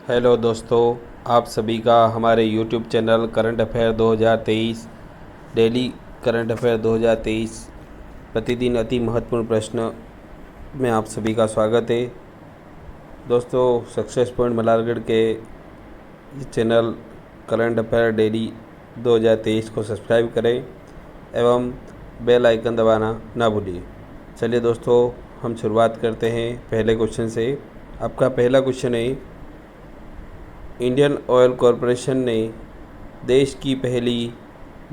Hello दोस्तों, आप सभी का हमारे YouTube channel current affair 2023 daily current affair 2023 प्रतिदिन अति महत्वपूर्ण प्रश्न में आप सभी का स्वागत है। दोस्तों, सक्सेस पॉइंट मलारगढ़ के चैनल करंट अफेयर डेली 2023 को सब्सक्राइब करें एवं बेल आइकन दबाना ना भूलिए। चलिए दोस्तों, हम शुरुआत करते हैं पहले क्वेश्चन से। आपका पहला क्वेश्चन है, इंडियन ऑयल कॉरपोरेशन ने देश की पहली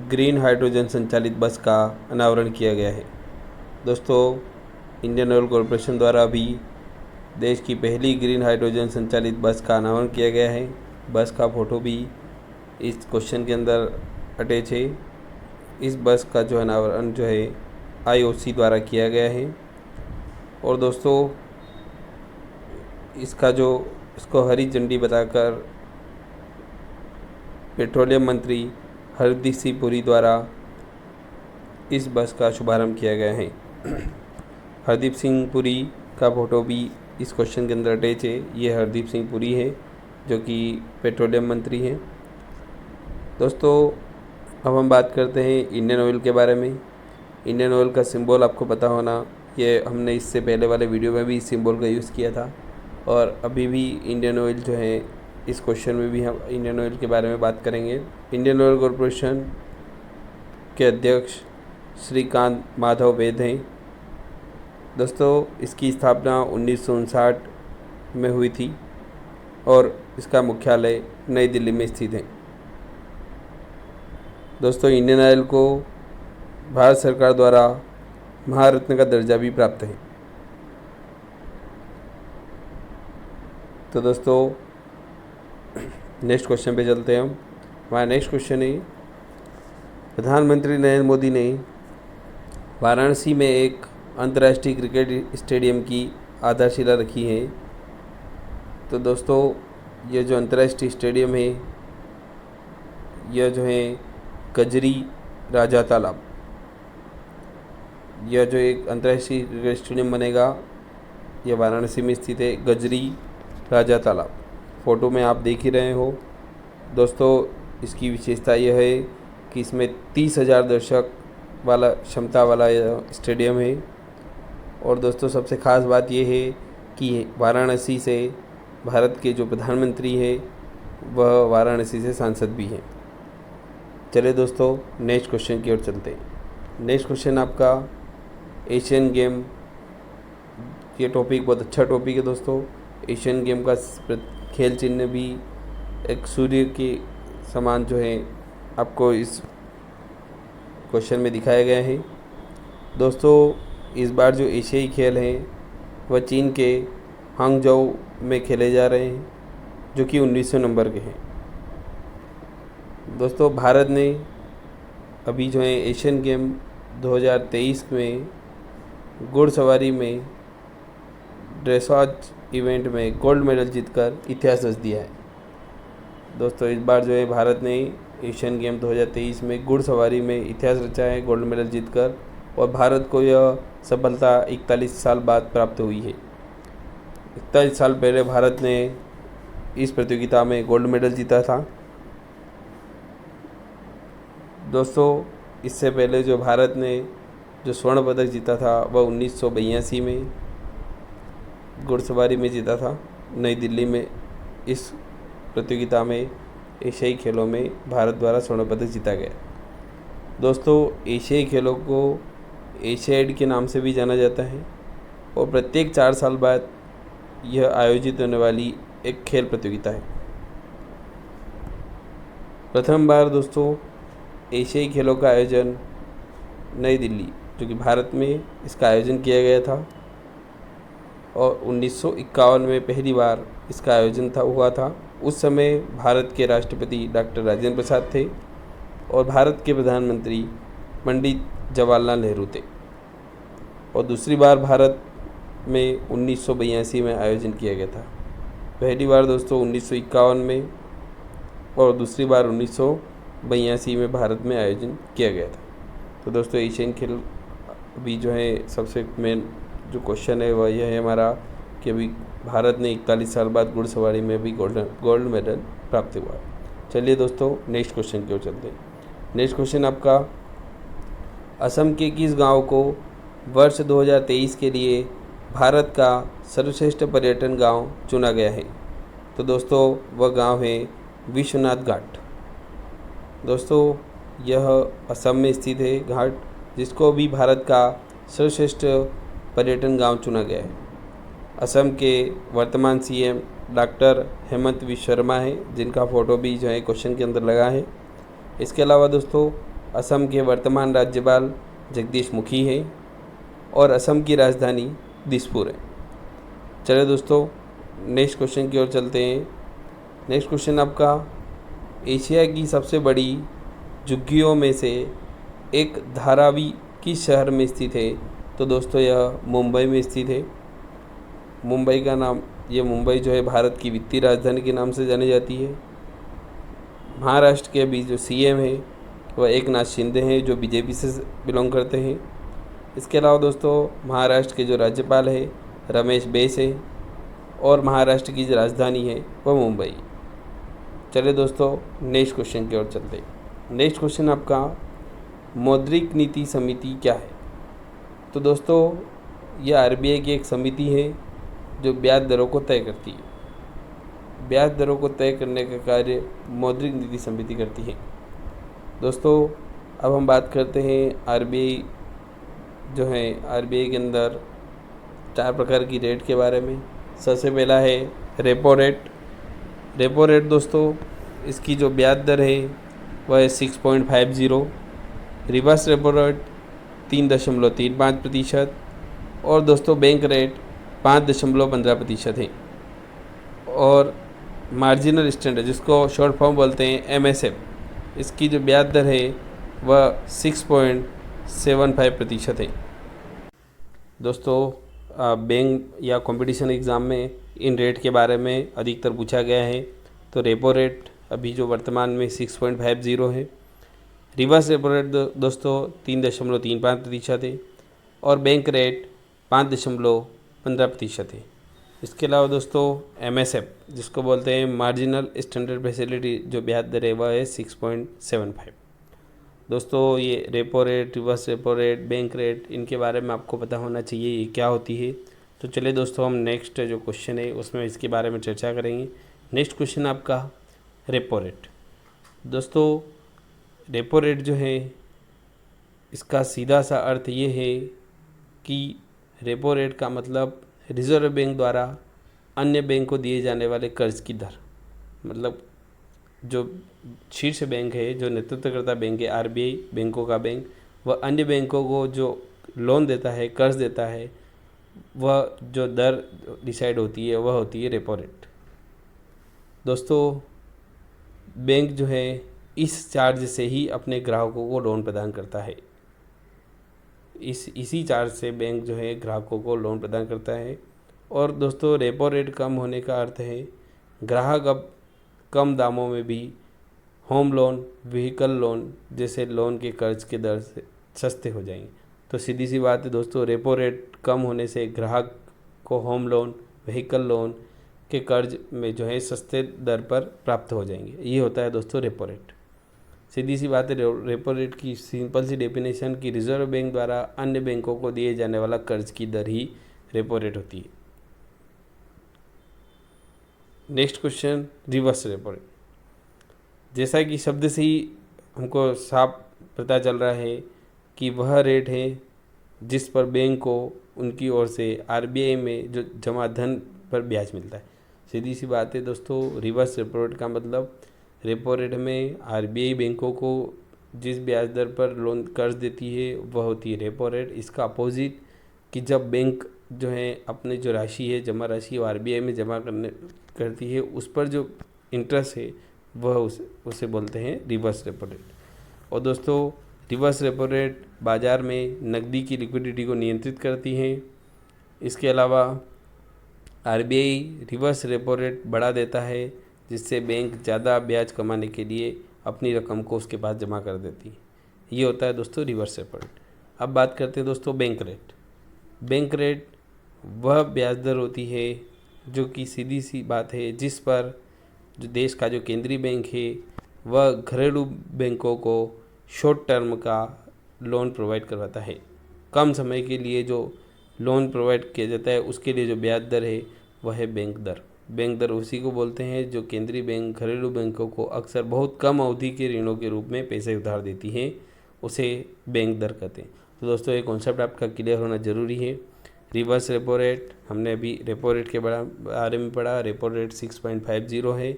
ग्रीन हाइड्रोजन संचालित बस का अनावरण किया गया है। दोस्तों, इंडियन ऑयल कॉरपोरेशन द्वारा भी देश की पहली ग्रीन हाइड्रोजन संचालित बस का अनावरण किया गया है। बस का फ़ोटो भी इस क्वेश्चन के अंदर अटैच है। इस बस का जो अनावरण जो है IOC द्वारा किया गया है। और दोस्तों, इसको हरी झंडी बताकर पेट्रोलियम मंत्री हरदीप सिंह पुरी द्वारा इस बस का शुभारंभ किया गया है। हरदीप सिंह पुरी का फ़ोटो भी इस क्वेश्चन के अंदर अटैच है। ये हरदीप सिंह पुरी है जो कि पेट्रोलियम मंत्री हैं। दोस्तों, अब हम बात करते हैं इंडियन ऑयल के बारे में। इंडियन ऑयल का सिंबल आपको पता होना, ये हमने इससे पहले वाले वीडियो में भी इस सिंबल का यूज़ किया था और अभी भी इंडियन ऑयल जो है, इस क्वेश्चन में भी हम इंडियन ऑयल के बारे में बात करेंगे। इंडियन ऑयल कॉरपोरेशन के अध्यक्ष श्रीकांत माधव वैद हैं। दोस्तों, इसकी स्थापना 1959 में हुई थी और इसका मुख्यालय नई दिल्ली में स्थित है। दोस्तों, इंडियन ऑयल को भारत सरकार द्वारा महारत्न का दर्जा भी प्राप्त है। तो दोस्तों, नेक्स्ट क्वेश्चन पे चलते हैं हम। हमारा नेक्स्ट क्वेश्चन है, प्रधानमंत्री नरेंद्र मोदी ने वाराणसी में एक अंतर्राष्ट्रीय क्रिकेट स्टेडियम की आधारशिला रखी है। तो दोस्तों, ये जो अंतर्राष्ट्रीय स्टेडियम है, यह जो है कजरी राजा तालाब, यह जो एक अंतर्राष्ट्रीय क्रिकेट स्टेडियम बनेगा, यह वाराणसी में स्थित है, गजरी राजा तालाब। फ़ोटो में आप देख ही रहे हो। दोस्तों, इसकी विशेषता यह है कि इसमें 30,000 दर्शक वाला क्षमता वाला स्टेडियम है। और दोस्तों, सबसे ख़ास बात यह है कि वाराणसी से भारत के जो प्रधानमंत्री हैं वह वाराणसी से सांसद भी हैं। चलिए दोस्तों, नेक्स्ट क्वेश्चन की ओर चलते हैं। नेक्स्ट क्वेश्चन आपका एशियन गेम, ये टॉपिक बहुत अच्छा टॉपिक है दोस्तों। एशियन गेम का खेल चिन्ह भी एक सूर्य के समान जो है आपको इस क्वेश्चन में दिखाया गया है। दोस्तों, इस बार जो एशियाई खेल हैं वह चीन के हांगझोउ में खेले जा रहे हैं, जो कि 1900 नंबर के हैं। दोस्तों, भारत ने अभी जो है एशियन गेम 2023 में घुड़सवारी में ड्रेसॉज इवेंट में गोल्ड मेडल जीतकर इतिहास रच दिया है। दोस्तों, इस बार जो है भारत ने एशियन गेम 2023 में घुड़सवारी में इतिहास रचा है गोल्ड मेडल जीतकर, और भारत को यह सफलता 41 साल बाद प्राप्त हुई है। 41 साल पहले भारत ने इस प्रतियोगिता में गोल्ड मेडल जीता था। दोस्तों, इससे पहले जो भारत ने जो स्वर्ण पदक जीता था वह 1982 में घुड़सवारी में जीता था, नई दिल्ली में। इस प्रतियोगिता में एशियाई खेलों में भारत द्वारा स्वर्ण पदक जीता गया। दोस्तों, एशियाई खेलों को एशियाड के नाम से भी जाना जाता है और प्रत्येक 4 साल बाद यह आयोजित होने वाली एक खेल प्रतियोगिता है। प्रथम बार दोस्तों एशियाई खेलों का आयोजन नई दिल्ली, जो कि भारत में, इसका आयोजन किया गया था और 1951 में पहली बार इसका आयोजन हुआ था। उस समय भारत के राष्ट्रपति डॉक्टर राजेंद्र प्रसाद थे और भारत के प्रधानमंत्री पंडित जवाहरलाल नेहरू थे। और दूसरी बार भारत में 1982 में आयोजन किया गया था। पहली बार दोस्तों 1951 में और दूसरी बार 1982 में भारत में आयोजन किया गया था। तो दोस्तों, एशियन खेल अभी जो है सबसे मेन जो क्वेश्चन है वह यह है हमारा कि अभी भारत ने 41 साल बाद घुड़सवारी में भी गोल्ड मेडल प्राप्त हुआ। चलिए दोस्तों नेक्स्ट क्वेश्चन की ओर चलते हैं। नेक्स्ट क्वेश्चन आपका, असम के किस गांव को वर्ष 2023 के लिए भारत का सर्वश्रेष्ठ पर्यटन गांव चुना गया है? तो दोस्तों वह गांव है विश्वनाथ घाट। दोस्तों यह असम में स्थित है घाट, जिसको भी भारत का सर्वश्रेष्ठ पर्यटन गांव चुना गया है। असम के वर्तमान सीएम डॉक्टर हेमंत विश्व शर्मा हैं, जिनका फ़ोटो भी जो है क्वेश्चन के अंदर लगा है। इसके अलावा दोस्तों असम के वर्तमान राज्यपाल जगदीश मुखी हैं और असम की राजधानी दिसपुर है। चलिए दोस्तों नेक्स्ट क्वेश्चन की ओर चलते हैं। नेक्स्ट क्वेश्चन आपका, एशिया की सबसे बड़ी झुग्गियों में से एक धारावी किस शहर में स्थित है? तो दोस्तों यह मुंबई में स्थित है। मुंबई का नाम, ये मुंबई जो है भारत की वित्तीय राजधानी के नाम से जानी जाती है। महाराष्ट्र के अभी जो सीएम है वह एकनाथ शिंदे हैं, जो बीजेपी से बिलोंग करते हैं। इसके अलावा दोस्तों महाराष्ट्र के जो राज्यपाल है रमेश बैस है और महाराष्ट्र की जो राजधानी है वह मुंबई। चलिए दोस्तों नेक्स्ट क्वेश्चन की ओर चलते हैं। नेक्स्ट क्वेश्चन आपका, मौद्रिक नीति समिति क्या है? तो दोस्तों यह आरबीआई की एक समिति है जो ब्याज दरों को तय करती है। ब्याज दरों को तय करने का कार्य मौद्रिक नीति समिति करती है। दोस्तों अब हम बात करते हैं आरबीआई जो है, आरबीआई के अंदर 4 प्रकार की रेट के बारे में। सबसे पहला है रेपो रेट। रेपो रेट दोस्तों इसकी जो ब्याज दर है वह है 6.50। रिवर्स रेपो रेट 3.35% और दोस्तों बैंक रेट 5.15% है। और मार्जिनल स्टैंडर्ड, जिसको शॉर्ट फॉर्म बोलते हैं एमएसएफ, इसकी जो ब्याज दर है वह 6.75% है। दोस्तों बैंक या कंपटीशन एग्ज़ाम में इन रेट के बारे में अधिकतर पूछा गया है। तो रेपो रेट अभी जो वर्तमान में 6.50 है। रिवर्स रेपो रेट दोस्तों 3.35% है और बैंक रेट 5.15% है। इसके अलावा दोस्तों एमएसएफ, जिसको बोलते हैं मार्जिनल स्टैंडर्ड फैसिलिटी, जो ब्याज दर है वह है 6.75। दोस्तों ये repo rate, reverse repo rate, bank rate, इनके बारे में आपको पता होना चाहिए ये क्या होती है। तो चलिए दोस्तों हम नेक्स्ट जो क्वेश्चन है उसमें इसके बारे में चर्चा करेंगे। नेक्स्ट क्वेश्चन आपका रेपो रेट। दोस्तों रेपो रेट जो है इसका सीधा सा अर्थ ये है कि रेपो रेट का मतलब रिजर्व बैंक द्वारा अन्य बैंक को दिए जाने वाले कर्ज की दर। मतलब जो शीर्ष बैंक है, जो नेतृत्व करता बैंक है आरबीआई, बैंकों का बैंक, वह अन्य बैंकों को जो लोन देता है, कर्ज देता है, वह जो दर डिसाइड होती है वह होती है रेपो रेट। दोस्तों बैंक जो है इस चार्ज से ही अपने ग्राहकों को लोन प्रदान करता है। इसी चार्ज से बैंक जो है ग्राहकों को लोन प्रदान करता है। और दोस्तों रेपो रेट कम होने का अर्थ है ग्राहक अब कम दामों में भी होम लोन, व्हीकल लोन जैसे लोन के कर्ज के दर से सस्ते हो जाएंगे। तो सीधी सी बात है दोस्तों, रेपो रेट कम होने से ग्राहक को होम लोन, व्हीकल लोन के कर्ज में जो है सस्ते दर पर प्राप्त हो जाएंगे। ये होता है दोस्तों रेपो रेट। सीधी सी बात है, रेपो रेट की सिंपल सी डेफिनेशन कि रिजर्व बैंक द्वारा अन्य बैंकों को दिए जाने वाला कर्ज की दर ही रेपो रेट होती है। Next question, reverse repo rate. जैसा कि शब्द से ही हमको साफ पता चल रहा है कि वह रेट है जिस पर बैंक को उनकी ओर से आरबीआई में जो जमा धन पर ब्याज मिलता है। सीधी सी बात है दोस्तों, रिवर्स रेपो रेट का मतलब रेपो रेट में आरबीआई बैंकों को जिस ब्याज दर पर लोन कर्ज देती है वह होती है रेपो रेट। इसका अपोजिट कि जब बैंक जो है अपनी जो राशि है, जमा राशि, वो आरबीआई में जमा करती है, उस पर जो इंटरेस्ट है वह उसे बोलते हैं रिवर्स रेपो रेट। और दोस्तों रिवर्स रेपो रेट बाज़ार में नकदी की लिक्विडिटी को नियंत्रित करती है। इसके अलावा आरबीआई रिवर्स रेपो रेट बढ़ा देता है, जिससे बैंक ज़्यादा ब्याज कमाने के लिए अपनी रकम को उसके पास जमा कर देती है। ये होता है दोस्तों रिवर्स रेपो रेट। अब बात करते हैं दोस्तों बैंक रेट। बैंक रेट वह ब्याज दर होती है जो कि सीधी सी बात है, जिस पर जो देश का जो केंद्रीय बैंक है वह घरेलू बैंकों को शॉर्ट टर्म का लोन प्रोवाइड करवाता है। कम समय के लिए जो लोन प्रोवाइड किया जाता है उसके लिए जो ब्याज दर है वह है बैंक दर। बैंक दर उसी को बोलते हैं जो केंद्रीय बैंक घरेलू बैंकों को अक्सर बहुत कम अवधि के ऋणों के रूप में पैसे उधार देती है, उसे बैंक दर कहते हैं। तो दोस्तों ये कॉन्सेप्ट आपका क्लियर होना ज़रूरी है। रिवर्स रेपो रेट, हमने अभी रेपो रेट के बारे में पढ़ा। रेपो रेट 6.50 है,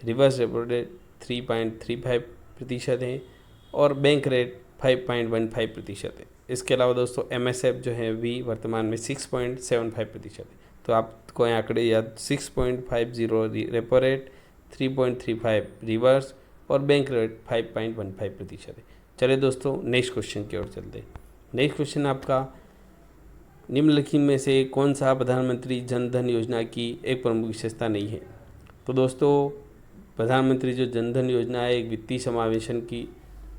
रिवर्स रेपो रेट 3.35% है और बैंक रेट 5.15% है। इसके अलावा दोस्तों MSF जो है भी वर्तमान में 6.75% है। तो आपको ये आंकड़े याद, 6.50 रेपो रेट, 3.35 रिवर्स और बैंक रेट 5.15% है। चलिए दोस्तों नेक्स्ट क्वेश्चन की ओर चलते हैं। नेक्स्ट क्वेश्चन आपका, निम्नलिखित में से कौन सा प्रधानमंत्री जन धन योजना की एक प्रमुख विशेषता नहीं है? तो दोस्तों प्रधानमंत्री जो जन धन योजना है एक वित्तीय समावेशन की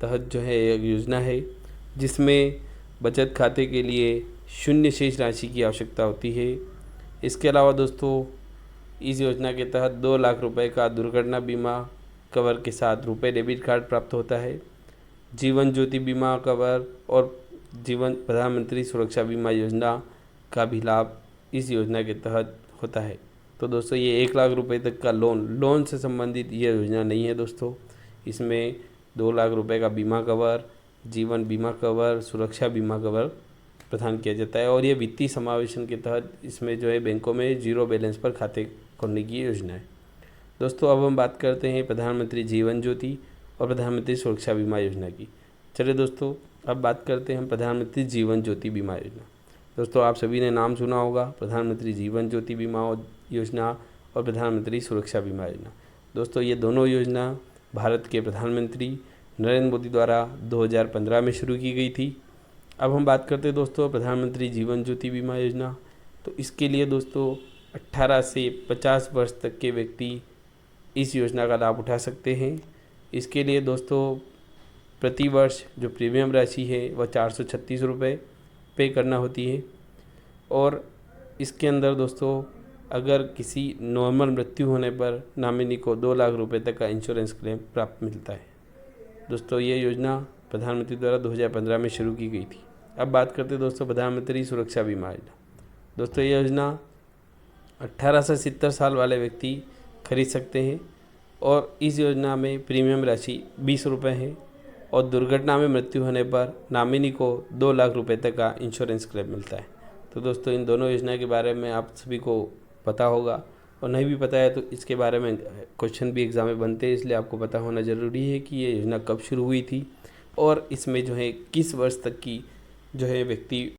तहत जो है एक योजना है जिसमें बचत खाते के लिए शून्य शेष राशि की आवश्यकता होती है। इसके अलावा दोस्तों इस योजना के तहत 2 लाख रुपए का दुर्घटना बीमा कवर के साथ रुपए डेबिट कार्ड प्राप्त होता है। जीवन ज्योति बीमा कवर और जीवन प्रधानमंत्री सुरक्षा बीमा योजना का भी लाभ इस योजना के तहत होता है। तो दोस्तों ये 1 लाख रुपए तक का लोन से संबंधित ये योजना नहीं है दोस्तों। इसमें 2 लाख रुपए का बीमा कवर, जीवन बीमा कवर, सुरक्षा बीमा कवर प्रदान किया जाता है और ये वित्तीय समावेशन के तहत इसमें जो है बैंकों में जीरो बैलेंस पर खाते खोलने की योजना है। दोस्तों अब हम बात करते हैं प्रधानमंत्री जीवन ज्योति और प्रधानमंत्री सुरक्षा बीमा योजना की। चलिए दोस्तों अब बात करते हैं प्रधानमंत्री जीवन ज्योति बीमा योजना। दोस्तों आप सभी ने नाम सुना होगा, प्रधानमंत्री जीवन ज्योति बीमा योजना और प्रधानमंत्री सुरक्षा बीमा योजना। दोस्तों ये दोनों योजना भारत के प्रधानमंत्री नरेंद्र मोदी द्वारा 2015 में शुरू की गई थी। अब हम बात करते हैं दोस्तों प्रधानमंत्री जीवन ज्योति बीमा योजना। तो इसके लिए दोस्तों 18 से 50 वर्ष तक के व्यक्ति इस योजना का लाभ उठा सकते हैं। इसके लिए दोस्तों प्रति वर्ष जो प्रीमियम राशि है वह 436 रुपये पे करना होती है और इसके अंदर दोस्तों अगर किसी नॉर्मल मृत्यु होने पर नॉमिनी को 2 लाख रुपए तक का इंश्योरेंस क्लेम प्राप्त मिलता है। दोस्तों ये योजना प्रधानमंत्री द्वारा 2015 में शुरू की गई थी। अब बात करते हैं दोस्तों प्रधानमंत्री सुरक्षा बीमा योजना। दोस्तों ये योजना 18 से 70 साल वाले व्यक्ति खरीद सकते हैं और इस योजना में प्रीमियम राशि 20 रुपये है और दुर्घटना में मृत्यु होने पर नॉमिनी को 2 लाख रुपए तक का इंश्योरेंस क्लेम मिलता है। तो दोस्तों इन दोनों योजना के बारे में आप सभी को पता होगा और नहीं भी पता है तो इसके बारे में क्वेश्चन भी एग्ज़ाम में बनते हैं, इसलिए आपको पता होना ज़रूरी है कि ये योजना कब शुरू हुई थी और इसमें जो है किस वर्ष तक की जो है व्यक्ति